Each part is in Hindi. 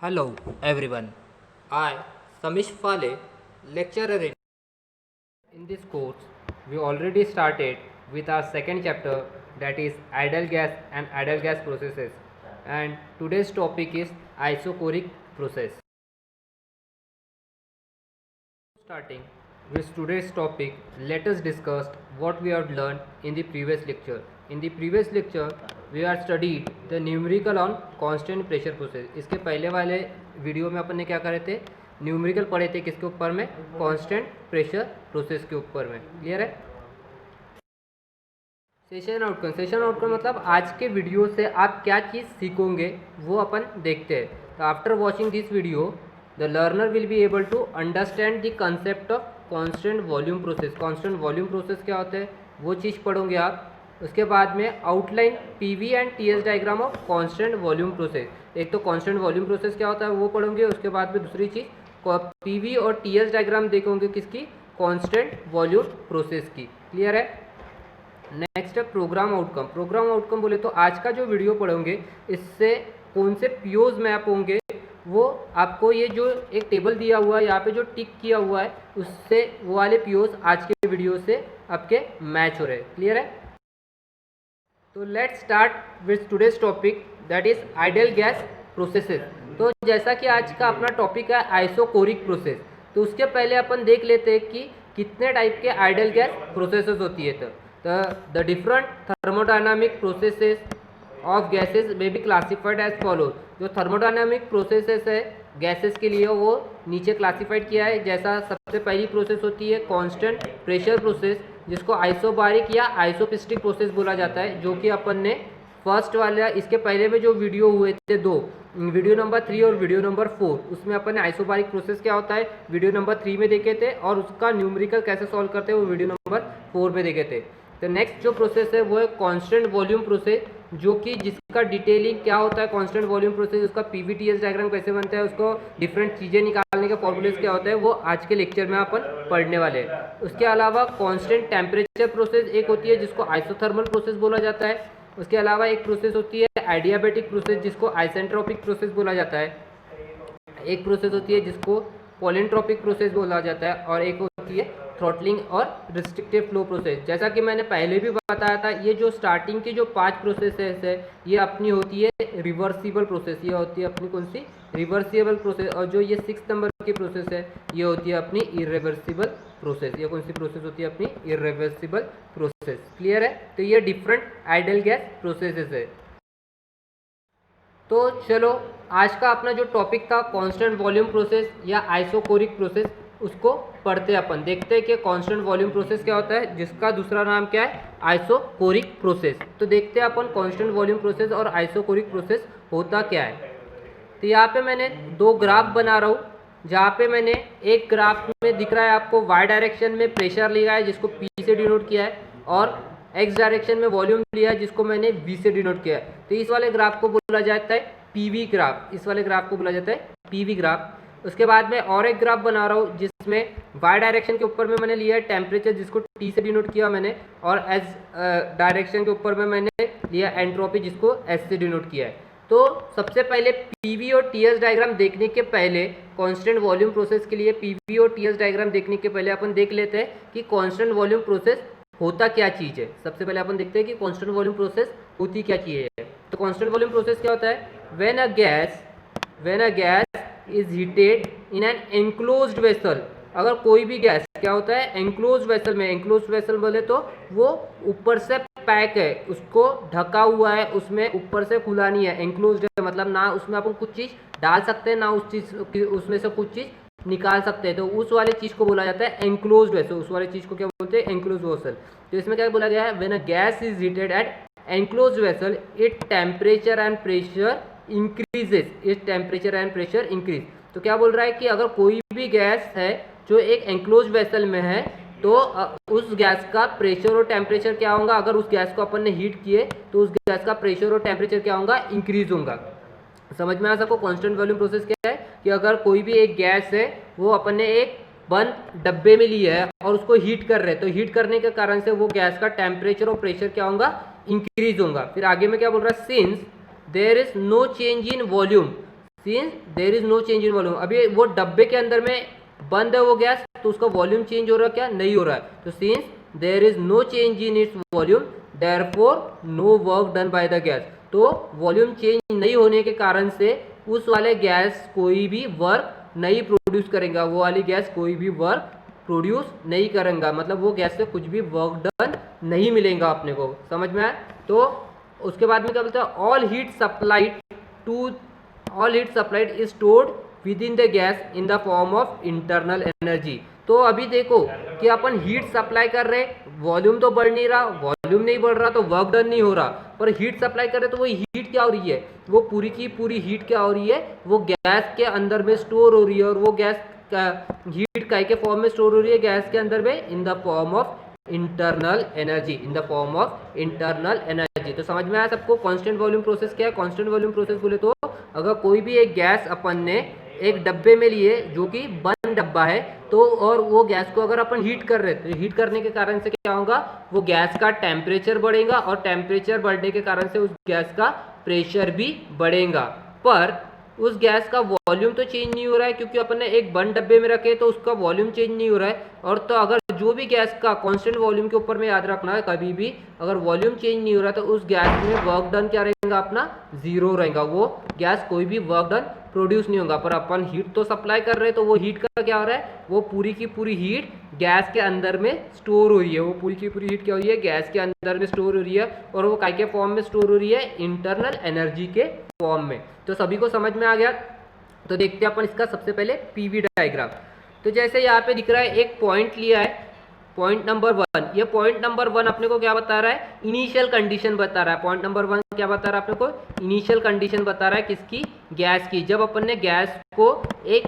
Hello everyone. I, Samish Fale, lecturer in this course. We already started with our second chapter, that is ideal gas and ideal gas processes, and today's topic is isochoric process. Starting with today's topic, let us discuss what we have learned in the previous lecture. In the previous lecture, we have studied the numerical on constant pressure process. इसके पहले वाले वीडियो में अपन ने क्या करे थे, न्यूमेरिकल पढ़े थे किसके ऊपर में, कांस्टेंट प्रेशर प्रोसेस के ऊपर में. क्लियर है. सेशन आउटकम मतलब आज के वीडियो से आप क्या चीज़ सीखोगे वो अपन देखते हैं. तो after watching this video the learner will be able to understand the concept of constant volume process. constant volume process क्या होता है वो चीज़ पढ़ोगे आप. उसके बाद में outline PV and TS diagram of constant volume process. एक तो कांस्टेंट वॉल्यूम प्रोसेस क्या होता है वो पढ़ोगे. उसके बाद में दूसरी चीज़ पीवी और टीएस डायग्राम देखोगे किसकी, कांस्टेंट वॉल्यूम प्रोसेस की. क्लियर है. नेक्स्ट है प्रोग्राम आउटकम. प्रोग्राम आउटकम बोले तो आज का जो वीडियो पढ़ोगे इससे कौन से पीओज मैप होंगे वो आपको ये जो एक टेबल दिया हुआ है यहाँ पे जो टिक किया हुआ है उससे वो वाले पीओज आज के वीडियो से आपके मैच हो रहे हैं. क्लियर है. तो let's start with today's topic that is ideal gas processes. तो जैसा कि आज का अपना टॉपिक है आइसोकोरिक प्रोसेस, तो उसके पहले अपन देख लेते हैं कि कितने टाइप के आइडियल गैस प्रोसेसेस होती है. तो the different thermodynamic processes of gases में बी क्लासिफाइड एज फॉलोज. जो थर्मोडायनामिक प्रोसेसेस है गैसेस के लिए वो नीचे क्लासिफाइड किया है. जैसा सबसे पहली प्रोसेस होती है कांस्टेंट प्रेशर प्रोसेस, जिसको आइसोबारिक या आइसोपिस्टिक प्रोसेस बोला जाता है, जो कि अपन ने फर्स्ट वाला इसके पहले में जो वीडियो हुए थे दो, वीडियो नंबर 3 और वीडियो नंबर 4, उसमें अपन ने आइसोबारिक प्रोसेस क्या होता है वीडियो नंबर 3 में देखे थे और उसका न्यूमेरिकल कैसे सॉल्व करते हैं वो वीडियो नंबर 4 में देखे थे. तो नेक्स्ट जो प्रोसेस है वो है कांस्टेंट वॉल्यूम प्रोसेस, जो कि जिसका डिटेलिंग क्या होता है कांस्टेंट वॉल्यूम प्रोसेस, उसका पीवीटीएस डायग्राम कैसे बनता है, उसको डिफरेंट चीज़ें निकालने के फॉर्मूलेस क्या होता है वो आज के लेक्चर में अपन पढ़ने वाले हैं. उसके अलावा कांस्टेंट टेम्परेचर प्रोसेस एक होती है जिसको आइसोथर्मल प्रोसेस बोला जाता है. उसके अलावा एक प्रोसेस होती है एडियाबेटिक प्रोसेस जिसको आइसेंट्रोपिक प्रोसेस बोला जाता है. एक प्रोसेस होती है जिसको पॉलिंट्रोपिक प्रोसेस बोला जाता है और एक होती है थ्रॉटलिंग और रिस्ट्रिक्टिव फ्लो प्रोसेस. जैसा कि मैंने पहले भी बताया था, ये जो स्टार्टिंग की जो 5 प्रोसेसेस है ये अपनी होती है रिवर्सिबल प्रोसेस. ये होती है अपनी कौन सी, रिवर्सिबल प्रोसेस. और जो ये 6 नंबर की प्रोसेस है ये होती है अपनी इरिवर्सिबल प्रोसेस. ये कौन सी प्रोसेस होती है अपनी इरिवर्सिबल प्रोसेस. क्लियर है. तो ये डिफरेंट आइडियल गैस प्रोसेसेस है. तो चलो आज का अपना जो टॉपिक था कांस्टेंट वॉल्यूम प्रोसेस या आइसोकोरिक प्रोसेस उसको पढ़ते हैं. अपन देखते हैं कि कांस्टेंट वॉल्यूम प्रोसेस क्या होता है जिसका दूसरा नाम क्या है आइसोकोरिक प्रोसेस. तो देखते हैं अपन कांस्टेंट वॉल्यूम प्रोसेस और आइसोकोरिक प्रोसेस होता क्या है. तो यहाँ पे मैंने 2 ग्राफ बना रहा हूँ, जहाँ पे मैंने एक ग्राफ में दिख रहा है आपको वाई डायरेक्शन में प्रेशर लिया है जिसको पी से डिनोट किया है, और एक्स डायरेक्शन में वॉल्यूम लिया है जिसको मैंने वी से डिनोट किया है. तो इस वाले ग्राफ को बोला जाता है पीवी ग्राफ. इस वाले ग्राफ को बोला जाता है पीवी ग्राफ. उसके बाद में और एक ग्राफ बना रहा हूँ जिसमें वाई डायरेक्शन के ऊपर में मैंने लिया है टेम्परेचर जिसको टी से डिनोट किया मैंने, और एस डायरेक्शन के ऊपर में मैंने लिया एंट्रोपी जिसको एस से डिनोट किया है. तो सबसे पहले पीवी और टीएस डायग्राम देखने के पहले कांस्टेंट वॉल्यूम प्रोसेस के लिए पीवी और टीएस डायग्राम देखने के पहले अपन देख लेते हैं कि कांस्टेंट वॉल्यूम प्रोसेस होता क्या चीज़ है. सबसे पहले अपन देखते हैं कि कांस्टेंट वॉल्यूम प्रोसेस होती क्या चीज़ है. तो कांस्टेंट वॉल्यूम प्रोसेस क्या होता है, when a gas is heated in an enclosed vessel. अगर कोई भी गैस क्या होता है एनक्लोज्ड वेसल में, एनक्लोज्ड वेसल बोले तो वो ऊपर से पैक है, उसको ढका हुआ है, उसमें ऊपर से खुला नहीं है. एनक्लोज्ड है मतलब ना उसमें अपन कुछ चीज़ डाल सकते हैं ना उस चीज़ उसमें से कुछ चीज़ निकाल सकते हैं. तो उस वाले चीज़ को बोला जाता है एनक्लोज्ड वेसल. उस वाले चीज़ को क्या बोलते हैं एनक्लोज्ड वेसल. तो इसमें क्या बोला गया है, when a gas is heated at enclosed vessel it temperature and pressure increases. It temperature and pressure increase. तो क्या बोल रहा है कि अगर कोई भी गैस है जो एक एनक्लोज्ड वेसल में है तो उस गैस का प्रेशर और टेम्परेचर क्या होगा, अगर उस गैस को अपन ने हीट किए तो उस गैस का प्रेशर और टेम्परेचर क्या होगा, इंक्रीज होगा. समझ में आ सको कांस्टेंट वॉल्यूम प्रोसेस क्या है कि अगर कोई भी एक गैस है वो अपन ने एक बंद डब्बे में लिया है और उसको हीट कर रहे हैं, तो हीट करने के कारण से वो गैस का टेम्परेचर और प्रेशर क्या होगा, इंक्रीज होगा. फिर आगे में क्या बोल रहा है, since there is no change in volume since there is no change in volume, अभी वो डब्बे के अंदर में बंद है वो गैस, तो उसका वॉल्यूम चेंज हो रहा है क्या, नहीं हो रहा है। तो since there is no change in its volume therefore no work done by the gas, तो वॉल्यूम चेंज नहीं होने के कारण से उस वाले गैस कोई भी वर्क नहीं प्रोड्यूस करेगा, वो वाली गैस कोई भी वर्क प्रोड्यूस नहीं करेगा, मतलब वो गैस से कुछ भी वर्क डन नहीं मिलेगा अपने को, समझ में आया। तो उसके बाद में क्या बोलता है, all heat supplied is stored with in the gas in the form of internal energy. तो अभी देखो कि अपन हीट सप्लाई कर रहे, वॉल्यूम तो बढ़ नहीं रहा, वॉल्यूम नहीं बढ़ रहा तो वर्क डन नहीं हो रहा, पर हीट सप्लाई कर रहे तो वो हीट क्या हो रही है, वो पूरी की पूरी हीट क्या हो रही है, वो गैस के अंदर में स्टोर हो रही है, और वो गैस हीट काय के फॉर्म में स्टोर हो रही है गैस के अंदर में, in the form of internal energy, in the form of internal energy. तो समझ में आया सबको कांस्टेंट वॉल्यूम प्रोसेस क्या है। कांस्टेंट वॉल्यूम प्रोसेस बोले तो अगर कोई भी एक गैस अपन ने एक डब्बे में लिए जो कि बंद डब्बा है, तो और वो गैस को अगर अपन हीट कर रहे थे, हीट करने के कारण से क्या होगा, वो गैस का टेम्परेचर बढ़ेगा, और टेम्परेचर बढ़ने के कारण से उस गैस का प्रेशर भी बढ़ेगा, पर उस गैस का वॉल्यूम तो चेंज नहीं हो रहा है, क्योंकि अपन ने एक बंद डब्बे में रखे तो उसका वॉल्यूम चेंज नहीं हो रहा है। और तो अगर जो भी गैस का कांस्टेंट वॉल्यूम के ऊपर में याद रखना है, कभी भी अगर वॉल्यूम चेंज नहीं हो रहा तो उस गैस में वर्क डन क्या रहेगा अपना, जीरो रहेगा, वो गैस कोई भी वर्क डन प्रोड्यूस नहीं होगा। पर अपन हीट तो सप्लाई कर रहे हैं, तो वो हीट का क्या हो रहा है, वो पूरी की पूरी हीट गैस के अंदर में स्टोर हो रही है, वो पूरी की पूरी हीट क्या हो रही है, गैस के अंदर में स्टोर हो रही है, और वो काय के फॉर्म में स्टोर हो रही है, इंटरनल एनर्जी के फॉर्म में। तो सभी को समझ में आ गया। तो देखते हैं अपन इसका सबसे पहले पीवी डायग्राम। तो जैसे यहाँ पे दिख रहा है एक पॉइंट लिया है, पॉइंट नंबर 1, ये पॉइंट नंबर 1 अपने को क्या बता रहा है, इनिशियल कंडीशन बता रहा है। पॉइंट नंबर 1 क्या बता रहा है अपने को, इनिशियल कंडीशन बता रहा है किसकी, गैस की। जब अपन ने गैस को एक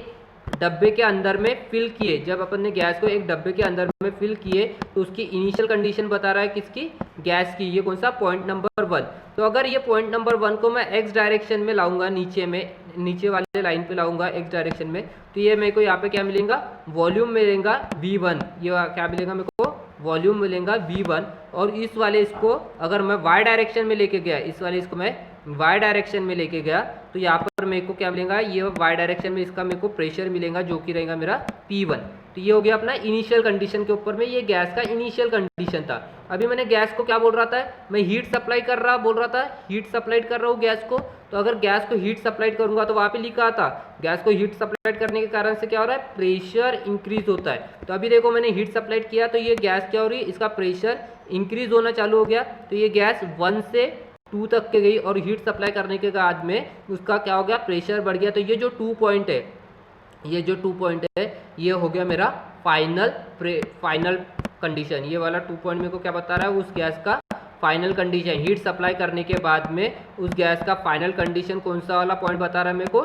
डब्बे के अंदर में फिल किए, जब अपन ने गैस को एक डब्बे के अंदर में फिल किए, तो उसकी इनिशियल कंडीशन बता रहा है किसकी, गैस की। ये कौन सा, पॉइंट नंबर 1। तो अगर ये पॉइंट नंबर 1 को मैं एक्स डायरेक्शन में लाऊंगा, नीचे वाले लाइन पे लाऊंगा एक्स डायरेक्शन में, तो ये मेरे को यहाँ पे क्या मिलेगा, वॉल्यूम मिलेगा V1, ये क्या मिलेगा मेरे को, वॉल्यूम मिलेगा V1। और इस वाले इसको अगर मैं y डायरेक्शन में लेके गया, इस वाले इसको मैं y डायरेक्शन में लेके गया, तो यहाँ पर मेरे को क्या मिलेगा, ये y डायरेक्शन में इसका मेरे को प्रेशर मिलेगा जो कि रहेगा मेरा P1। तो ये हो गया अपना इनिशियल कंडीशन के ऊपर में, ये गैस का इनिशियल कंडीशन था। अभी मैंने गैस को क्या बोल रहा था, मैं हीट सप्लाई कर रहा बोल रहा था, हीट सप्लाई कर रहा हूँ गैस को। तो अगर गैस को हीट सप्लाई करूंगा तो वहाँ पे लिखा था गैस को हीट सप्लाई करने के कारण से क्या हो रहा है, प्रेशर इंक्रीज होता है। तो अभी देखो मैंने हीट सप्लाई किया तो ये गैस क्या हो रही है, इसका प्रेशर इंक्रीज होना चालू हो गया। तो ये गैस 1 से 2 तक के गई, और हीट सप्लाई करने के बाद में उसका क्या हो गया, प्रेशर बढ़ गया। तो ये जो 2 पॉइंट है, ये जो 2 पॉइंट है, ये हो गया मेरा फाइनल कंडीशन। ये वाला 2 पॉइंट मेरे को क्या बता रहा है, उस गैस का फाइनल कंडीशन, हीट सप्लाई करने के बाद में उस गैस का फाइनल कंडीशन कौन सा वाला पॉइंट बता रहा है मेरे को,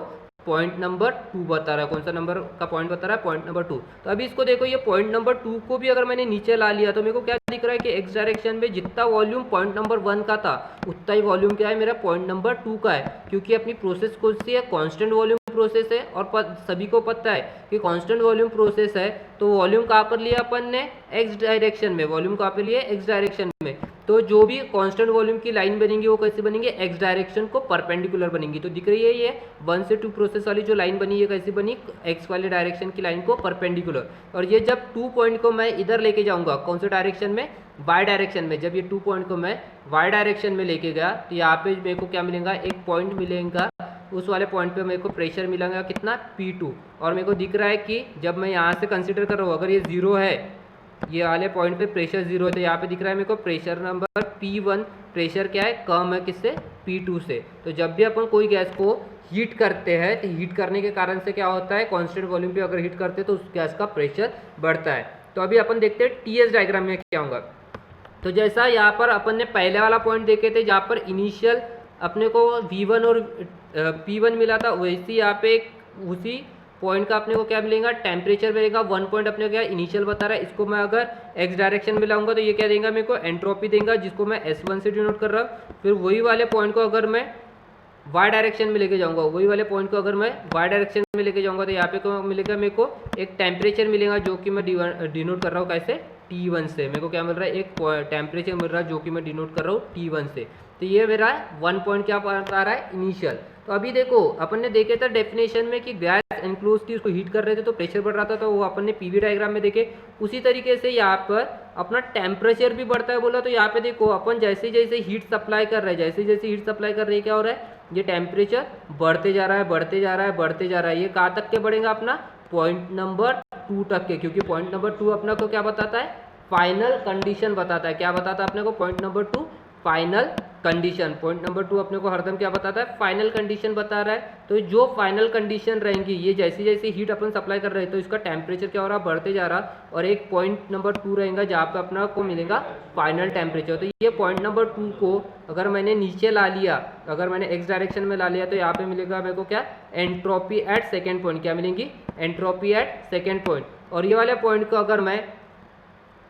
पॉइंट नंबर 2 बता रहा है। कौन सा नंबर का पॉइंट बता रहा है, पॉइंट नंबर 2। तो अभी इसको देखो, ये पॉइंट नंबर 2 को भी अगर मैंने नीचे ला लिया तो मेरे को क्या दिख रहा है कि एक्स डायरेक्शन में जितना वॉल्यूम पॉइंट नंबर 1 का था, उतना ही वॉल्यूम क्या है मेरा पॉइंट नंबर 2 का है, क्योंकि अपनी प्रोसेस कौन सी है, कॉन्स्टेंट वॉल्यूम प्रोसेस है। और सभी को पता है कि कांस्टेंट वॉल्यूम प्रोसेस है, तो वॉल्यूम कहाँ पर लिया अपन ने, एक्स डायरेक्शन में। वॉल्यूम कहाँ पर लिए, एक्स डायरेक्शन में। तो जो भी कांस्टेंट वॉल्यूम की लाइन बनेगी वो कैसे बनेंगे, एक्स डायरेक्शन को परपेंडिकुलर बनेगी। तो दिख रही है ये 1 से 2 प्रोसेस वाली जो लाइन बनी है कैसी बनी, एक्स वाले डायरेक्शन की लाइन को परपेंडिकुलर। और ये जब 2 पॉइंट को मैं इधर लेके जाऊंगा, कौन से डायरेक्शन में, वाई डायरेक्शन में। जब ये 2 पॉइंट को मैं वाई डायरेक्शन में लेके गया तो यहाँ पे मेरे को क्या मिलेगा, एक पॉइंट मिलेगा, उस वाले पॉइंट पे मेरे को प्रेशर मिलेगा कितना, P2। और मेरे को दिख रहा है कि जब मैं यहाँ से कंसीडर कर रहा हूँ, अगर ये 0 है, ये वाले पॉइंट पे प्रेशर 0 है, तो यहाँ पे दिख रहा है मेरे को प्रेशर नंबर P1, प्रेशर क्या है, कम है किससे, P2 से। तो जब भी अपन कोई गैस को हीट करते हैं तो हीट करने के कारण से क्या होता है, कांस्टेंट वॉल्यूम पे अगर हीट करते हैं तो उस गैस का प्रेशर बढ़ता है। तो अभी अपन देखते हैं TS डायग्राम में क्या होगा। तो जैसा यहाँ पर अपन ने पहले वाला पॉइंट देखे थे जहाँ पर इनिशियल अपने को V1 और P1 मिला था, वैसे यहाँ पे उसी पॉइंट का अपने को क्या मिलेगा, टेम्परेचर मिलेगा। 1 पॉइंट अपने को क्या इनिशियल बता रहा है, इसको मैं अगर एक्स डायरेक्शन में लाऊंगा तो ये क्या देगा मेरे को, एंट्रोपी देगा, जिसको मैं S1 से डिनोट कर रहा हूँ। फिर वही वाले पॉइंट को अगर मैं वाई डायरेक्शन में लेके जाऊंगा, वही वाले पॉइंट को अगर मैं वाई डायरेक्शन में लेके जाऊंगा तो यहाँ पे को मिलेगा मेरे को एक टेम्परेचर मिलेगा, जो कि मैं डिनोट कर रहा हूँ कैसे, T1 से। मेरे को क्या मिल रहा है, एक टेम्परेचर मिल रहा है जो कि मैं डिनोट कर रहा हूँ T1 से। तो ये मेरा 1 पॉइंट क्या बता रहा है, इनिशियल। तो अभी देखो अपन ने देखे था डेफिनेशन में कि गैस एनक्लोज थी, उसको हीट कर रहे थे तो प्रेशर बढ़ रहा था, तो वो अपन ने पीवी डायग्राम में देखे। उसी तरीके से यहाँ पर अपना टेम्परेचर भी बढ़ता है बोला, तो यहाँ पे देखो अपन जैसे जैसे हीट सप्लाई कर रहे हैं, जैसे जैसे हीट सप्लाई कर रही है क्या हो रहा है, ये टेम्परेचर बढ़ते जा रहा है, बढ़ते जा रहा है, बढ़ते जा रहा है। ये कहाँ तक के बढ़ेगा अपना पॉइंट नंबर 2 तक के, क्योंकि पॉइंट नंबर 2 अपना को क्या बताता है, फाइनल कंडीशन बताता है। क्या बताता है अपने को, point number 2 final condition. Point number 2 अपने को हरदम क्या बताता है, फाइनल कंडीशन बता रहा है। तो जो फाइनल कंडीशन रहेंगी, ये जैसे जैसे हीट अपन सप्लाई कर रहे हैं तो इसका टेम्परेचर क्या हो रहा है, बढ़ते जा रहा, और एक पॉइंट नंबर 2 रहेगा जहाँ पे अपना को मिलेगा फाइनल टेम्परेचर। तो ये पॉइंट नंबर 2 को अगर मैंने नीचे ला लिया, अगर मैंने एक्स डायरेक्शन में ला लिया, तो यहाँ पे मिलेगा मेरे को क्या, एंट्रोपी एट सेकेंड पॉइंट। क्या मिलेंगी, एंट्रोपी एट सेकेंड पॉइंट। और ये वाले पॉइंट को अगर मैं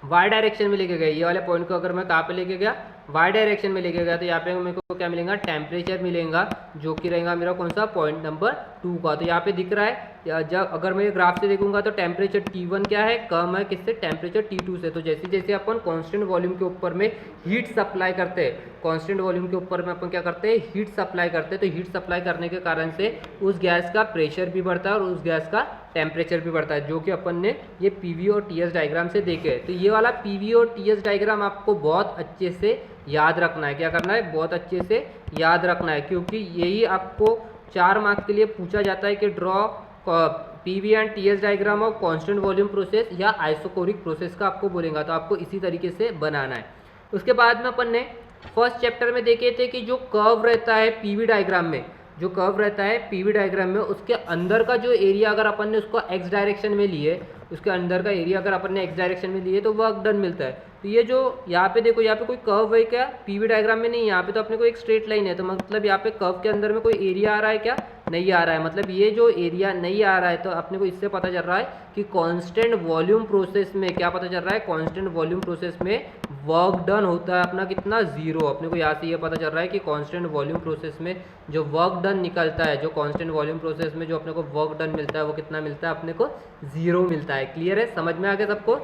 वाई डायरेक्शन में लेके गया, ये वाले पॉइंट को अगर मैं कहाँ पे लेके गया, वाई डायरेक्शन में लेके गया, तो यहाँ पे मेरे को क्या मिलेगा, टेम्परेचर मिलेगा, जो कि रहेगा मेरा कौन सा, पॉइंट नंबर 2 का। तो यहाँ पे दिख रहा है, जब अगर मैं ग्राफ से देखूंगा तो टेम्परेचर T1 क्या है, कम है किससे, टेम्परेचर T2 से। तो जैसे जैसे अपन कांस्टेंट वॉल्यूम के ऊपर में हीट सप्लाई करते हैं, कांस्टेंट वॉल्यूम के ऊपर में अपन क्या करते हैं, हीट सप्लाई करते हैं, तो हीट सप्लाई करने के कारण से उस गैस का प्रेशर भी बढ़ता है और उस गैस का टेम्परेचर भी बढ़ता है, जो कि अपन ने ये पीवी और टीएस डायग्राम से देखे। तो ये वाला पीवी और टीएस डायग्राम आपको बहुत अच्छे से याद रखना है। क्या करना है, बहुत अच्छे से याद रखना है, क्योंकि यही आपको 4 मार्क्स के लिए पूछा जाता है कि draw PV and TS diagram of constant volume process या आइसोकोरिक प्रोसेस का आपको बोलेगा, तो आपको इसी तरीके से बनाना है। उसके बाद में अपन ने फर्स्ट चैप्टर में देखे थे कि जो कर्व रहता है पीवी डायग्राम में, जो कर्व रहता है पीवी डायग्राम में, उसके अंदर का जो एरिया अगर अपन ने उसको एक्स डायरेक्शन में लिए, उसके अंदर का एरिया अगर अपन ने एक्स डायरेक्शन में लिए तो वर्क डन मिलता है। तो ये जो यहाँ पे देखो, यहाँ पे कोई कर्व है क्या, पीवी डायग्राम में नहीं, यहाँ पे तो अपने को एक स्ट्रेट लाइन है, तो मतलब यहाँ पे कर्व के अंदर में कोई एरिया आ रहा है क्या, नहीं आ रहा है। मतलब ये जो एरिया नहीं आ रहा है, तो अपने को इससे पता चल रहा है कि कांस्टेंट वॉल्यूम प्रोसेस में क्या पता चल रहा है, कांस्टेंट वॉल्यूम प्रोसेस में वर्क डन होता है अपना कितना, 0। अपने को यहाँ से ये पता चल रहा है कि कांस्टेंट वॉल्यूम प्रोसेस में जो वर्क डन निकलता है, जो कांस्टेंट वॉल्यूम प्रोसेस में जो अपने को वर्क डन मिलता है, वो कितना मिलता है, अपने को 0 मिलता है। क्लियर है, समझ में आ गया सबको।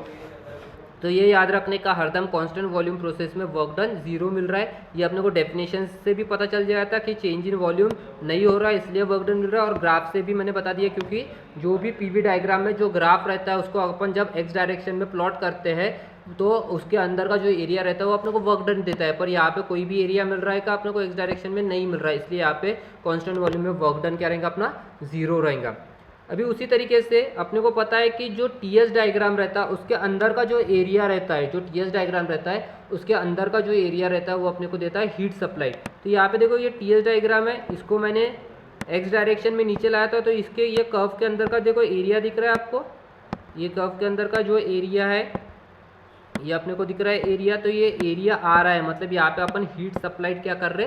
तो ये याद रखने का, हरदम कांस्टेंट वॉल्यूम प्रोसेस में वर्क डन 0 मिल रहा है। ये अपने को डेफिनेशन से भी पता चल जाता है कि चेंज इन वॉल्यूम नहीं हो रहा है, इसलिए वर्क डन मिल रहा है। और ग्राफ से भी मैंने बता दिया, क्योंकि जो भी पीवी डायग्राम में जो ग्राफ रहता है उसको अपन जब एक्स डायरेक्शन में प्लॉट करते हैं तो उसके अंदर का जो एरिया रहता है वो अपने को वर्क डन देता है, पर यहाँ पे कोई भी एरिया मिल रहा है का अपने को एक्स डायरेक्शन में नहीं मिल रहा है, इसलिए यहाँ पे कांस्टेंट वॉल्यूम में वर्क डन क्या रहेगा, अपना 0 रहेगा। अभी उसी तरीके से अपने को पता है कि जो टीएस डायग्राम रहता है उसके अंदर का जो एरिया रहता है, जो टीएस डायग्राम रहता है उसके अंदर का जो एरिया रहता है वो अपने को देता है हीट सप्लाई। तो यहाँ पे देखो, ये टीएस डायग्राम है, इसको मैंने एक्स डायरेक्शन में नीचे लाया था, तो इसके ये कर्व के अंदर का देखो एरिया दिख रहा है आपको, ये कर्व के अंदर का जो एरिया है ये अपने को दिख रहा है एरिया। तो ये एरिया आ रहा है, मतलब यहाँ पे अपन हीट सप्लाई क्या कर रहे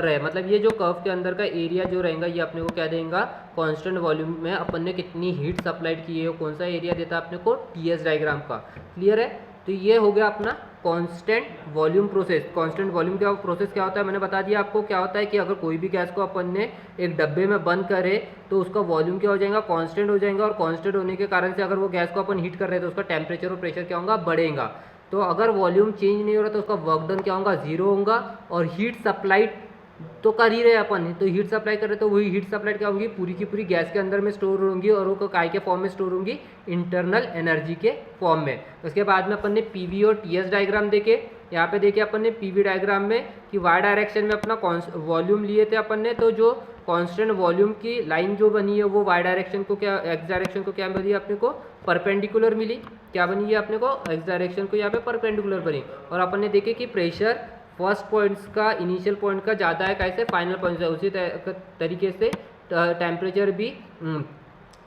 हैं, मतलब ये जो कर्व के अंदर का एरिया जो रहेगा ये अपने को क्या देगा, कांस्टेंट वॉल्यूम में अपन ने कितनी हीट सप्लाइड की है, कौन सा एरिया देता है अपने को, टीएस डायग्राम का। क्लियर है, तो ये हो गया अपना constant volume process. Constant volume का प्रोसेस क्या होता है, मैंने बता दिया आपको क्या होता है कि अगर कोई भी गैस को अपन ने एक डब्बे में बंद करे तो उसका वॉल्यूम क्या हो जाएगा, कांस्टेंट हो जाएगा, और कांस्टेंट होने के कारण से अगर वो गैस को अपन हीट कर रहे हैं तो उसका टेम्परेचर और प्रेशर क्या होगा, बढ़ेगा। तो अगर वॉल्यूम चेंज नहीं हो रहा तो उसका वर्क डन क्या होगा, 0 होगा। और हीट सप्लाइड तो कर ही रहे अपन, तो हीट सप्लाई कर रहे तो वही हीट सप्लाई क्या होगी, पूरी की पूरी गैस के अंदर में स्टोर होंगी, और वो काय के फॉर्म में स्टोर होंगी, इंटरनल एनर्जी के फॉर्म में। उसके बाद में अपन ने पीवी और टीएस डायग्राम देखे। यहाँ पे देखे अपन ने पीवी डायग्राम में कि वाई डायरेक्शन में अपना वॉल्यूम लिए थे अपन ने, तो जो कांस्टेंट वॉल्यूम की लाइन जो बनी है वो वाई डायरेक्शन को क्या, एक्स डायरेक्शन को क्या मिली अपने को, परपेंडिकुलर मिली। क्या बनी है अपने को, एक्स डायरेक्शन को यहाँ पे परपेंडिकुलर बनी। और अपन ने देखे कि प्रेशर फर्स्ट पॉइंट्स का, इनिशियल पॉइंट का ज़्यादा है कैसे, फाइनल पॉइंट से। उसी तरीके से टेम्परेचर भी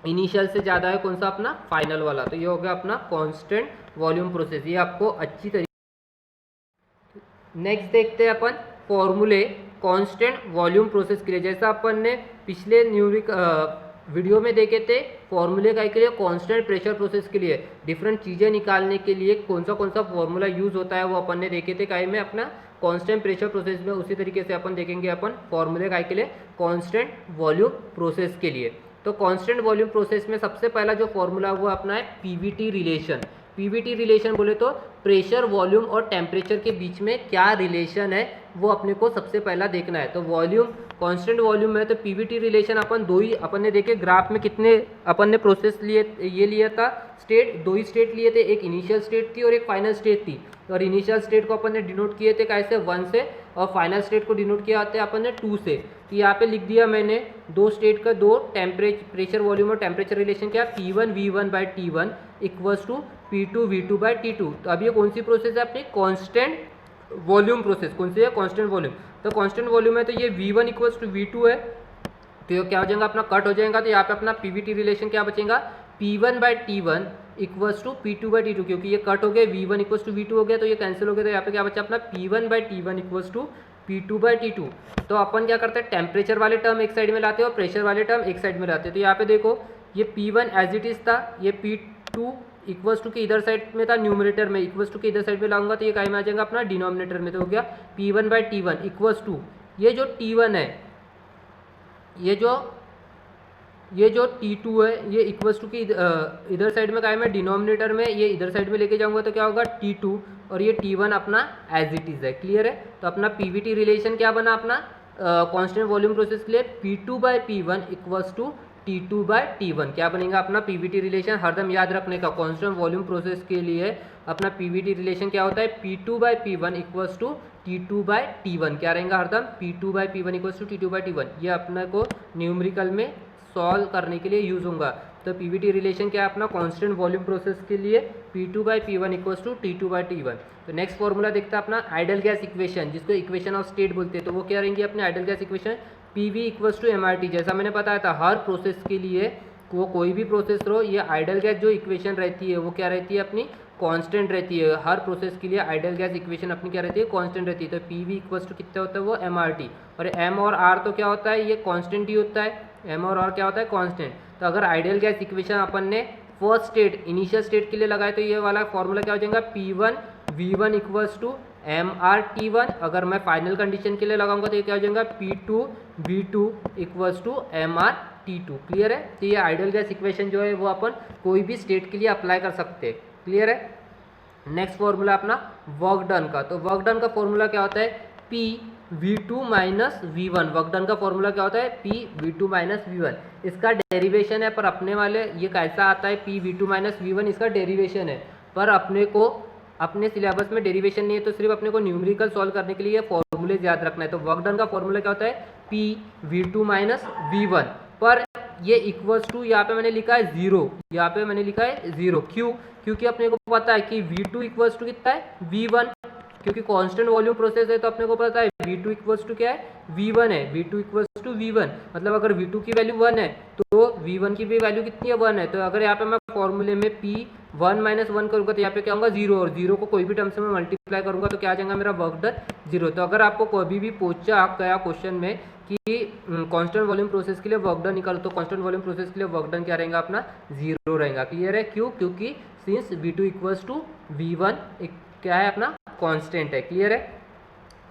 इनिशियल से ज़्यादा है, कौन सा, अपना फाइनल वाला। तो ये हो गया अपना कांस्टेंट वॉल्यूम प्रोसेस, ये आपको अच्छी तरीके। नेक्स्ट देखते हैं अपन फॉर्मूले कांस्टेंट वॉल्यूम प्रोसेस के लिए। जैसा अपन ने पिछले न्यूमेरिक वीडियो में देखे थे फॉर्मूले का के लिए, कांस्टेंट प्रेशर प्रोसेस के लिए डिफरेंट चीज़ें निकालने के लिए कौन सा फॉर्मूला यूज़ होता है वो अपन ने देखे थे काय में, अपना कांस्टेंट प्रेशर प्रोसेस में। उसी तरीके से अपन देखेंगे अपन फॉर्मूले काय के लिए कांस्टेंट वॉल्यूम प्रोसेस के लिए। तो कांस्टेंट वॉल्यूम प्रोसेस में सबसे पहला जो फॉर्मूला वो अपना है पीवीटी रिलेशन। पीवीटी रिलेशन बोले तो प्रेशर, वॉल्यूम और टेम्परेचर के बीच में क्या रिलेशन है वो अपने को सबसे पहला देखना है। तो वॉल्यूम, कांस्टेंट वॉल्यूम है तो पीवीटी रिलेशन अपन दो ही अपन ने देखे ग्राफ में, कितने अपन ने प्रोसेस लिए, ये लिया था स्टेट, दो ही स्टेट लिए थे, एक इनिशियल स्टेट थी और एक फाइनल स्टेट थी। और इनिशियल स्टेट को अपन ने डिनोट किए थे कैसे, 1 से, और फाइनल स्टेट को डिनोट किया था अपन ने 2 से। तो यहाँ पे लिख दिया मैंने दो स्टेट का दो प्रेशर, वॉल्यूम और टेम्परेचर रिलेशन क्या, P1 V1 by T1 equals to P2 V2 by T2। तो अब ये कौन सी प्रोसेस है अपनी, कॉन्स्टेंट वॉल्यूम प्रोसेस। कौन सी है, कॉन्स्टेंट वॉल्यूम। तो कॉन्स्टेंट वॉल्यूम है तो ये V1 इक्वल्स टू V2 है, तो ये क्या हो जाएगा अपना, कट हो जाएगा। तो यहाँ पे अपना पीवीटी रिलेशन क्या बचेगा, P1 by T1 equals to P2 by T2, क्योंकि ये कट हो गया, V1 इक्वल्स टू V2 हो गया तो ये कैंसिल हो गया। तो यहाँ पे क्या बचा अपना P1 by T1 equals to P2 by T2। तो अपन क्या करते हैं, टेम्परेचर वाले टर्म एक साइड में लाते हैं और प्रेशर वाले टर्म एक साइड में लाते हैं। तो यहाँ पे देखो ये P1 एज इट इज था, ये P2 इक्वल्स टू के इधर साइड में था न्यूमरेटर में, इक्वल्स टू के इधर साइड में लाऊंगा तो ये काय में आ जाएगा अपना डिनोमिनेटर में। तो हो गया P1 by T1 equals to, ये जो T1 है, ये जो T2 है, ये इक्वल्स टू की इधर साइड में काय में डिनोमिनेटर में, ये इधर साइड में लेके जाऊंगा तो क्या होगा T2, और ये T1 अपना एज इट इज है। क्लियर है। तो अपना पीवीटी रिलेशन क्या बना अपना कांस्टेंट वॉल्यूम प्रोसेस के लिए, P2 by P1 equals to T2 by T1। क्या बनेगा अपना पीवीटी रिलेशन, हरदम याद रखने का, कांस्टेंट वॉल्यूम प्रोसेस के लिए अपना पीवीटी रिलेशन क्या होता है, P2 by P1 equals to T2 by T1। क्या रहेगा हरदम, P2 by P1 equals to T2 by T1। ये अपने को न्यूमेरिकल में सॉल्व करने के लिए यूज होगा। तो पीवीटी रिलेशन क्या है अपना कांस्टेंट वॉल्यूम प्रोसेस के लिए, P2 by P1 equals to T2 by T1। तो नेक्स्ट फॉर्मूला देखता है अपना आइडल गैस इक्वेशन, जिसको इक्वेशन ऑफ स्टेट बोलते हैं। तो वो क्या रहेंगे अपने ideal gas equation, PV equals to MRT। जैसा मैंने बताया था हर प्रोसेस के लिए, वो कोई भी प्रोसेस हो, ये आइडल गैस जो इक्वेशन रहती है वो क्या रहती है अपनी, कांस्टेंट रहती है। हर प्रोसेस के लिए आइडल गैस इक्वेशन अपनी क्या रहती है, कांस्टेंट रहती है। तो PV इक्वल्स टू कितना होता है वो MRT, और M और R तो क्या होता है, ये कांस्टेंट ही होता है। M और R क्या होता है, कांस्टेंट। तो अगर आइडियल गैस इक्वेशन अपन ने फर्स्ट स्टेट, इनिशियल स्टेट के लिए लगाए तो ये वाला फॉर्मूला क्या हो जाएगा, P1 V1 equals to MRT1। अगर मैं फाइनल कंडीशन के लिए लगाऊंगा तो ये क्या हो जाएगा, P2 V2 equals to MRT2। Clear है। तो ये आइडियल गैस इक्वेशन जो है वो अपन कोई भी स्टेट के लिए अप्लाई कर सकते हैं। क्लियर है। नेक्स्ट फॉर्मूला अपना वर्क डन का। तो वर्क डन का फॉर्मूला क्या होता है, P V2 minus V1। Work done का फॉर्मूला क्या होता है, P V2 माइनस V1। इसका डेरिवेशन है, पर अपने वाले ये कैसा आता है, P V2 माइनस V1 इसका डेरिवेशन है, पर अपने को अपने सिलेबस में डेरिवेशन नहीं है, तो सिर्फ अपने को न्यूमेरिकल सॉल्व करने के लिए फॉर्मूले याद रखना है। तो वर्क डन का फॉर्मूला क्या होता है, P V2 माइनस V1, पर ये इक्वल्स टू यहाँ पे मैंने लिखा है 0, यहाँ पे मैंने लिखा है 0। क्यों, क्योंकि अपने को पता है कि V2 इक्वल्स टू कितना है, V1, क्योंकि कांस्टेंट वॉल्यूम प्रोसेस है तो अपने को पता है V2 इक्वल्स टू क्या है, V1 है। V2 इक्वल्स टू V1 मतलब अगर V2 की वैल्यू 1 है तो V1 की भी वैल्यू कितनी है, 1 है। तो अगर यहाँ पे मैं फॉर्मूले में P1 माइनस 1 करूँगा तो यहाँ पे क्या होगा, 0, और 0 को कोई भी टर्म से मैं मल्टीप्लाई करूँगा तो क्या आ जाएगा मेरा वर्क डन 0। तो अगर आपको कभी भी पूछा गया क्वेश्चन में कि कांस्टेंट वॉल्यूम प्रोसेस के लिए वर्क डन निकालो, तो कांस्टेंट वॉल्यूम प्रोसेस के लिए वर्क डन क्या रहेगा अपना, 0 रहेगा। क्लियर है। क्यों, क्योंकि since V2 equals to V1 क्या है अपना कांस्टेंट है। क्लियर है।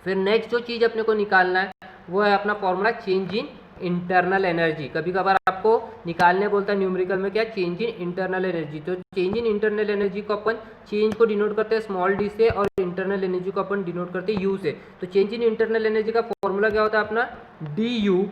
फिर नेक्स्ट जो चीज़ अपने को निकालना है वो है अपना formula change in internal energy. कभी कभार आपको निकालने बोलता है न्यूमेरिकल में क्या, चेंज इन इंटरनल एनर्जी। तो चेंज इन इंटरनल एनर्जी को अपन चेंज को डिनोट करते हैं स्मॉल डी से, और इंटरनल एनर्जी को अपन डिनोट करते हैं यू से। तो चेंज इन इंटरनल एनर्जी का फॉर्मूला क्या होता है अपना, DU।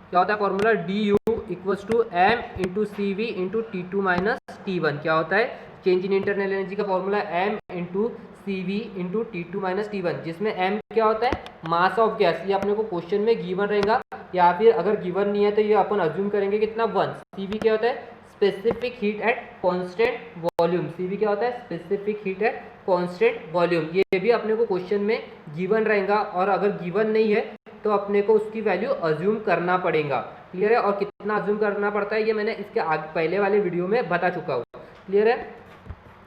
क्या होता है formula, DU equals to M into CV into T2 minus T1। क्या होता है चेंज इन इंटरनल एनर्जी का formula, M into CV into T2 minus T1, जिसमें M क्या होता है, मास ऑफ गैस। ये अपने को क्वेश्चन में गिवन रहेगा, या फिर अगर गिवन नहीं है तो ये अपन अज्यूम करेंगे कितना, 1। CV क्या होता है, specific heat at constant volume. CV क्या होता है, specific heat at constant volume. ये भी अपने को क्वेश्चन में गिवन रहेगा, और अगर गिवन नहीं है तो अपने को उसकी वैल्यू अज्यूम करना पड़ेगा। क्लियर है। और कितना अज्यूम करना पड़ता है ये मैंने इसके पहले वाले वीडियो में बता चुका हूँ। क्लियर है।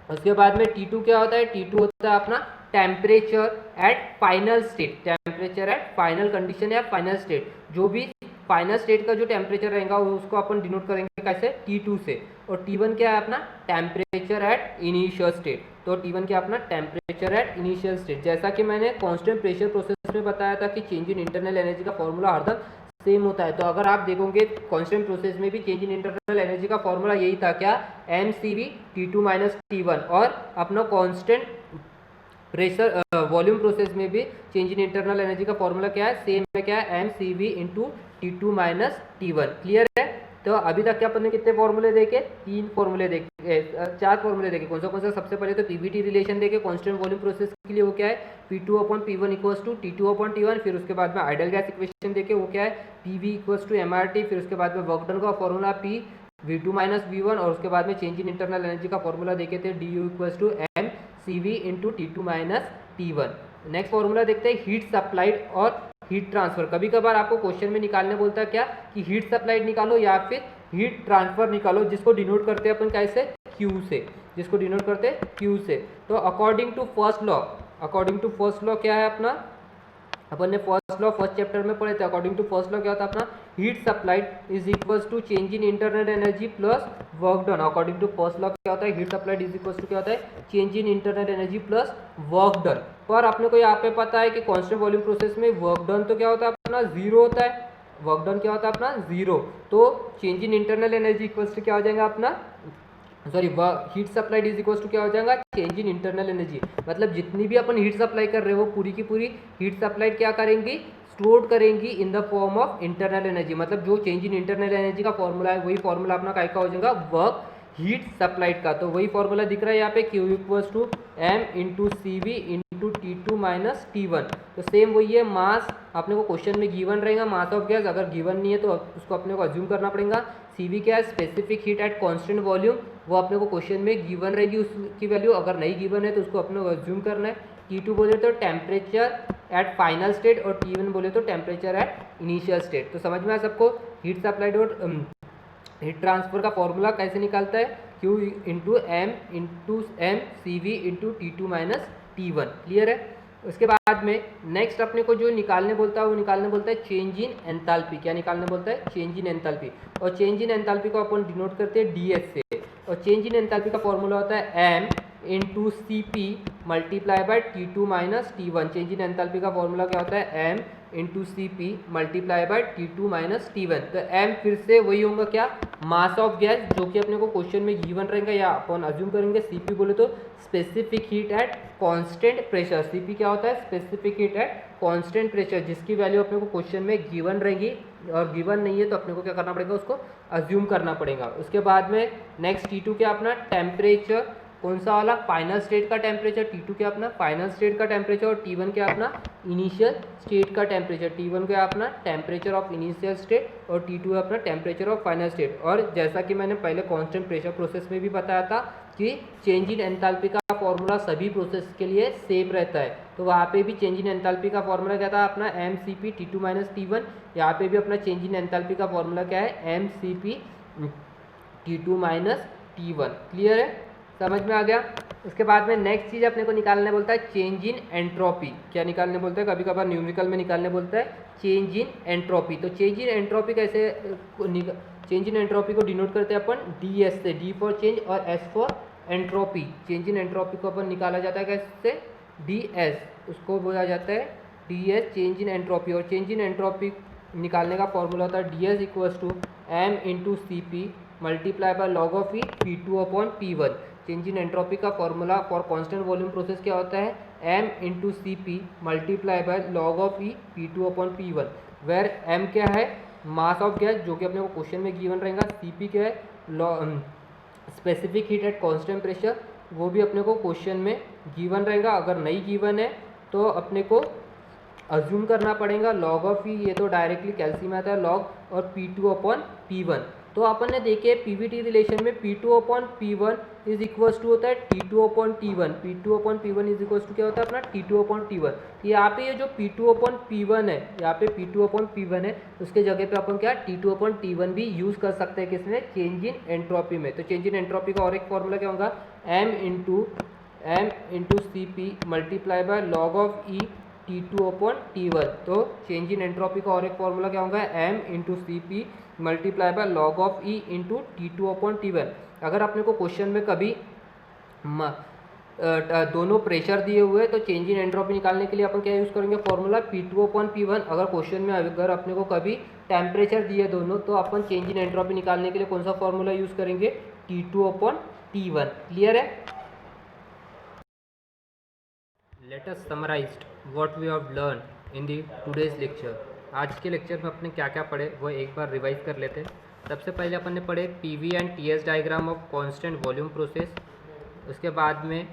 उसके बाद में T2 क्या होता है, T2 होता है अपना temperature at final state, temperature at final condition या फाइनल स्टेट। जो भी फाइनल स्टेट का जो टेम्परेचर रहेगा उसको अपन डिनोट करेंगे कैसे, T2 से। और T1 क्या है अपना, टेम्परेचर एट इनिशियल स्टेट। तो T1 क्या अपना, टेम्परेचर एट इनिशियल स्टेट। जैसा कि मैंने कांस्टेंट प्रेशर प्रोसेस में बताया था कि चेंज इन इंटरनल एनर्जी का फॉर्मूला हरदम सेम होता है। तो अगर आप देखोगे कांस्टेंट प्रोसेस में भी चेंज इन इंटरनल एनर्जी का फॉर्मूला यही था क्या, MCV T2 माइनस T1। और अपना कांस्टेंट प्रेशर वॉल्यूम प्रोसेस में भी चेंज इन इंटरनल एनर्जी का फॉर्मूला क्या है, सेम है, क्या है, mCV into T2 minus T1। Clear है। तो अभी तक क्या अपन ने कितने फॉर्मूले देखे, 3 फॉर्मूले देखे, 4 फॉर्मूले देखे। कौन सा सबसे पहले तो पीवीटी रिलेशन देखे कांस्टेंट वॉल्यूम प्रोसेस के लिए, वो क्या है, P2 upon P1 equals to T2 upon T1। फिर उसके बाद में आइडल गैस इक्वेशन देखे, वो क्या है, PV इक्वल्स टू MRT। फिर उसके बाद में वर्क डन का formula P V2 minus V1, और उसके बाद में चेंज इन इंटरनल एनर्जी का फॉर्मूला देखे थे DU equals to mCV into T2 minus T1। Next formula देखते हैं हीट सप्लाइड और हीट ट्रांसफर। कभी कभार आपको क्वेश्चन में निकालने बोलता है क्या कि हीट सप्लाइड निकालो या फिर हीट ट्रांसफर निकालो, जिसको डिनोट करते हैं अपन कैसे, Q से, जिसको डिनोट करते हैं Q से। तो अकॉर्डिंग टू फर्स्ट लॉ क्या है अपना, अपन ने फर्स्ट लॉ फर्स्ट चैप्टर में पढ़े थे। अकॉर्डिंग टू फर्स्ट लॉ क्या होता है अपना, heat supplied is equals to change in internal energy plus work done. According to first law क्या होता है, heat supplied is equals to क्या होता है, change in internal energy plus work done. पर अपने को यहाँ पे पता है कि कांस्टेंट वॉल्यूम प्रोसेस में वर्क डन तो क्या होता है अपना, जीरो होता है। वर्क डन क्या होता है अपना, जीरो। तो change in internal energy equals to क्या हो जाएगा अपना, sorry, heat supplied is equals to क्या हो जाएगा, चेंज इन इंटरनल एनर्जी। मतलब जितनी भी अपन हीट सप्लाई कर रहे हो वो पूरी की पूरी हीट सप्लाइड क्या करेंगी, स्टोर करेंगी in the form of internal energy. मतलब जो चेंज इन इंटरनल एनर्जी का फॉर्मूला है वही फॉर्मूला अपना काय का हो जाएगा, वर्क हीट सप्लाइड का। तो वही फॉर्मूला दिख रहा है यहाँ पे, Q equals to M into CV into T2 minus T1। तो सेम वही है, मास अपने को क्वेश्चन में गिवन रहेगा, मास ऑफ गैस। अगर गिवन नहीं है तो उसको अपने को अज्यूम करना पड़ेगा। CV क्या है, specific heat at constant volume, वो अपने को क्वेश्चन में गिवन रहेगी उसकी वैल्यू। अगर नहीं गिवन है तो उसको अपने को अज्यूम करना है। T2 बोले तो टेम्परेचर एट फाइनल स्टेट, और T1 बोले तो टेम्परेचर एट इनिशियल स्टेट। तो समझ में आया सबको, हीट सप्लाइड और हीट ट्रांसफर का फॉर्मूला कैसे निकालता है, Q into M CV into T2 minus T1। Clear है। उसके बाद में नेक्स्ट अपने को जो निकालने बोलता है वो निकालने बोलता है चेंज इन एंथैल्पी। क्या निकालने बोलता है, चेंज इन एंथैल्पी। और चेंज इन एंथैल्पी को अपन डिनोट करते हैं DS से। और चेंज इन एंथैल्पी का फॉर्मूला होता है M into CP multiply bye T2 minus T1। Change in enthalpy का फॉर्मूला क्या होता है, M into CP multiply bye T2 minus T1। तो M फिर से वही होगा क्या, मास ऑफ गैस, जो कि अपने को क्वेश्चन में गिवन रहेगा या अपन अज्यूम करेंगे। CP बोले तो specific heat at constant pressure. CP क्या होता है, specific heat at constant pressure, जिसकी वैल्यू अपने को क्वेश्चन में गिवन रहेगी। और गिवन नहीं है तो अपने को क्या करना पड़ेगा, उसको अज्यूम करना पड़ेगा। उसके बाद में नेक्स्ट T2 क्या अपना टेम्परेचर, कौन सा वाला, फाइनल स्टेट का टेम्परेचर। T2 क्या अपना फाइनल स्टेट का टेम्परेचर, और T1 क्या अपना इनिशियल स्टेट का टेम्परेचर। T1 क्या अपना टेम्परेचर ऑफ इनिशियल स्टेट, और T2 अपना टेम्परेचर ऑफ फाइनल स्टेट। और जैसा कि मैंने पहले कांस्टेंट प्रेशर प्रोसेस में भी बताया था कि चेंज इन एंथैल्पी का फॉर्मूला सभी प्रोसेस के लिए सेम रहता है। तो वहाँ पे भी चेंज इन एंथैल्पी का फॉर्मूला क्या था अपना, mCp T2 माइनस T1। यहाँ पे भी अपना चेंज इन एंथैल्पी का फॉर्मूला क्या है, mCp T2 minus T1। Clear है, समझ में आ गया। उसके बाद में नेक्स्ट चीज़ अपने को निकालने बोलता है चेंज इन एंट्रोपी। क्या निकालने बोलता है, कभी कभार न्यूमेरिकल में निकालने बोलता है चेंज इन एंट्रोपी। तो चेंज इन एंट्रोपी कैसे, चेंज इन एंट्रोपी को डिनोट करते हैं अपन DS से, D फॉर चेंज और S for entropy. Change in entropy को अपन निकाला जाता है कैसे, DS, उसको बोला जाता है DS चेंज इन एंट्रोपी। और चेंज इन एंट्रोपी निकालने का फॉर्मूला होता है DS equals to M into CP multiply by log of e P2 upon P1। Change in entropy का formula for constant volume process क्या होता है, M into CP multiply by log of e P2 upon P1, where M क्या है, मास ऑफ गैस, जो कि अपने को क्वेश्चन में गिवन रहेगा। CP क्या है, specific heat at constant pressure, वो भी अपने को क्वेश्चन में गिवन रहेगा। अगर नहीं गिवन है तो अपने को अज्यूम करना पड़ेगा लॉग ऑफ ई, ये तो डायरेक्टली कैल्सी में आता है लॉग, और P2 अपॉन P1। तो अपन ने देखे पीवीटी रिलेशन में P2 upon P1 is equals to होता है T2 upon T1। P2 upon P1 is equals to क्या होता है अपना T2 अपॉन T1। तो यहाँ पे ये जो P2 अपॉन P1 है, यहाँ पे P2 अपॉन P1 है, उसके जगह पे अपन क्या T2 अपॉन T1 भी यूज़ कर सकते हैं किसमें, चेंज इन एंट्रोपी में। तो चेंज इन एंट्रोपी का और एक फॉर्मूला क्या होगा, M into CP multiply by log of E T2 upon T1। तो चेंज इन एंट्रोपी का और एक फॉर्मूला क्या होगा, M into CP multiply by log of E into T2 upon T1। अगर अपने को क्वेश्चन में कभी दोनों प्रेशर दिए हुए तो चेंज इन एंट्रोपी निकालने के लिए अपन क्या यूज़ करेंगे, फॉर्मूला P2 अपॉन P1। अगर क्वेश्चन में अगर अपने को कभी टेम्परेचर दिए दोनों, तो अपन चेंज इन एंट्रोपी निकालने के लिए कौन सा फॉर्मूला यूज़ करेंगे, T2 अपॉन T1। क्लियर है। Let us summarized what we have learn in the today's lecture. आज के लेक्चर में अपने क्या क्या पढ़े वो एक बार रिवाइज कर लेते हैं। सबसे पहले अपन ने पढ़े PV and TS diagram of constant volume process. उसके बाद में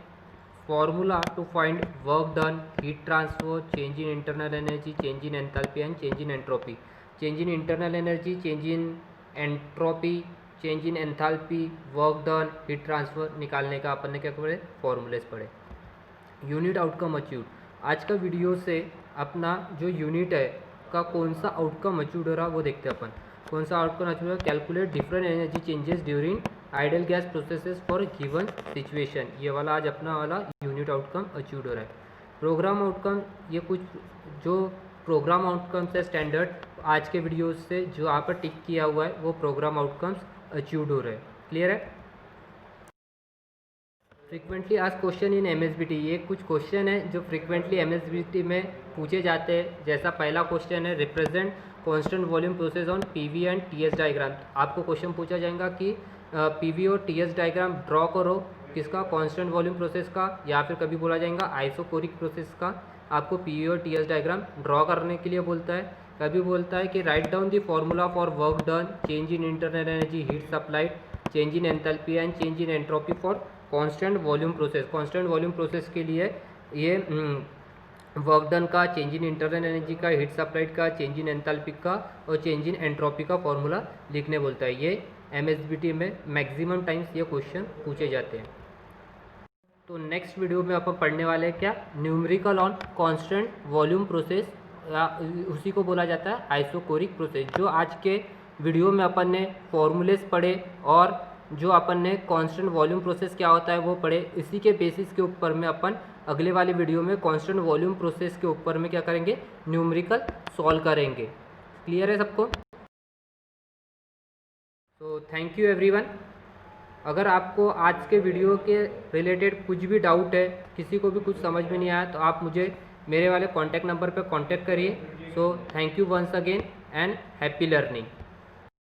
formula to find work done, heat transfer, change in internal energy, change in enthalpy and change in entropy. Change in internal energy, change in entropy, change in enthalpy, work done, heat transfer निकालने का अपन ने क्या पढ़े, फॉर्मूलेस पढ़े। यूनिट आउटकम अचीव्ड, आज का वीडियो से अपना जो यूनिट है का कौन सा आउटकम अचीव्ड हो रहा वो देखते हैं अपन। कौन सा आउटकम अचीव हो रहा, calculate different energy changes during ideal gas processes for given situation. ये वाला आज अपना वाला यूनिट आउटकम अचीव्ड हो रहा है। प्रोग्राम आउटकम, ये कुछ जो प्रोग्राम आउटकम्स है स्टैंडर्ड, आज के वीडियो से जो आप पर टिक किया हुआ है वो प्रोग्राम आउटकम्स अचीव्ड हो रहे हैं। क्लियर है। फ्रीक्वेंटली आज क्वेश्चन इन एमएसबीटी, ये कुछ क्वेश्चन है जो फ्रीक्वेंटली एमएसबीटी में पूछे जाते हैं। जैसा पहला क्वेश्चन है, represent constant volume process on PV and TS diagram. आपको क्वेश्चन पूछा जाएगा कि पीवी और टीएस डायग्राम ड्रॉ करो, किसका, कांस्टेंट वॉल्यूम प्रोसेस का, या फिर कभी बोला जाएगा आइसोकोरिक प्रोसेस का। आपको पीवी और टीएस डायग्राम ड्रॉ करने के लिए बोलता है। कभी बोलता है कि write down the formula for work done, change in internal energy, heat supplied, change in enthalpy and change in entropy for constant volume process. Constant volume process के लिए ये वर्क डन का, चेंज इन इंटरनल एनर्जी का, हीट सप्लाइड का, चेंज इन एंथैल्पी का और चेंज इन एंट्रोपी का फॉर्मूला लिखने बोलता है। ये एमएसबीटी में मैक्सिमम टाइम्स ये क्वेश्चन पूछे जाते हैं। तो नेक्स्ट वीडियो में अपन पढ़ने वाले हैं क्या, numerical on constant volume process, या उसी को बोला जाता है आइसोकोरिक प्रोसेस। जो आज के वीडियो में अपन ने फॉर्मूलेस पढ़े और जो अपन ने कांस्टेंट वॉल्यूम प्रोसेस क्या होता है वो पढ़े, इसी के बेसिस के ऊपर में अपन अगले वाली वीडियो में कांस्टेंट वॉल्यूम प्रोसेस के ऊपर में क्या करेंगे, न्यूमेरिकल सॉल्व करेंगे। क्लियर है सबको। तो थैंक यू एवरीवन। अगर आपको आज के वीडियो के रिलेटेड कुछ भी डाउट है, किसी को भी कुछ समझ में नहीं आया, तो आप मुझे मेरे वाले कॉन्टैक्ट नंबर पर कॉन्टैक्ट करिए। So thank you once again and happy learning.